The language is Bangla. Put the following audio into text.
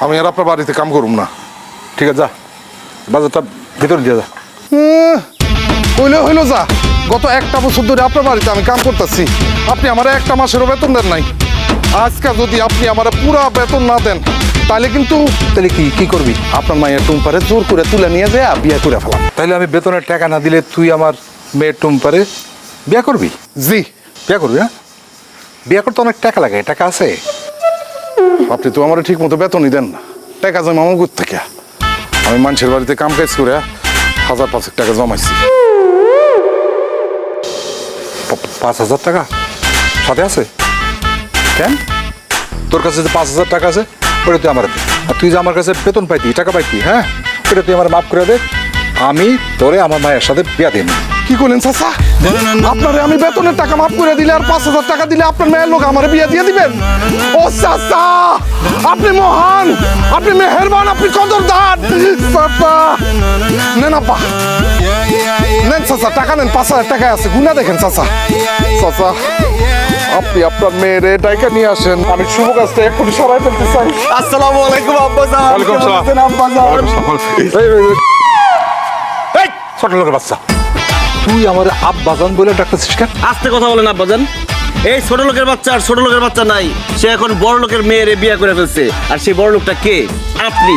আমি আর আপনার বাড়িতে কাম করুম না, ঠিক আছে? যা, বাজারটা ভিতরে দিয়ে যা। হইলো হইলো, যা। গত একটা বছর ধরে আপনার বাড়িতে আমি কাম করতেছি, আপনি আমার একটা মাসেরও বেতন দেন নাই। আজকে যদি আপনি আমার পুরা বেতন না দেন তাহলে কিন্তু তাহলে কি করবি? আপনার মায়ের টুম্পারে জোর করে তুলে নিয়ে যায় বিয়ে করে ফেলাম। তাহলে আমি বেতনের টাকা না দিলে তুই আমার মেয়ের টুম্পারে বিয়ে করবি? জি, বিয়ে করবি। হ্যাঁ, বিয়ে করতে অনেক টাকা লাগে, টাকা আছে? আপনি তো আমার ঠিক মতো বেতনই দেন না, টাকা জমা আমার কোথা থেকে? আমি মানুষের বাড়িতে কাম কাজ করে 1000-5 টাকা জমাইছি। 5000 টাকা সাথে আছে? কেন? তোর কাছে যে 5000 টাকা আছে ওটা তুই আমার দে, আর তুই যে আমার কাছে বেতন পাইতি, টাকা পাইতি, হ্যাঁ, ওটা তুই আমার মাফ করে দে। আমি তোরে আমার মায়ের সাথে বিয়া দিন। কি করলেন চাচা? আপনারে আমি বেতনের টাকা মাফ করে দিলে আর 5000 টাকা দিলে আপনার মেয়ের লোক আমার বিয়া দিয়ে দিবেন? ও চাচা, আপনি মহান, আপনি মেহেরবান, আপনি কদরদান চাচা। নেন আপা, নেন চাচা, টাকা নেন, 5000 টাকা আছে, গুনা দেখেন চাচা। চাচা, আপনি আপনার মেয়ের ডাইকা নিয়ে আসেন, আমি শুভ কাজটা এক্ষুনি সরাই ফেলতে চাই। আসসালামু আলাইকুম আব্বাজান। ওয়ালাইকুম আসসালাম। আব্বাজান, এই ছোট লোকের বাচ্চা, তুই আমার আব্বাজান বলে ডাকতেছিস কেন? আস্তে কথা বলেন আব্বাজান। এই ছোট লোকের বাচ্চা আর ছোট লোকের বাচ্চা নাই, সে এখন বড় লোকের মেয়েরে বিয়ে করে ফেলছে। আর সেই বড় লোকটা কে? আপনি।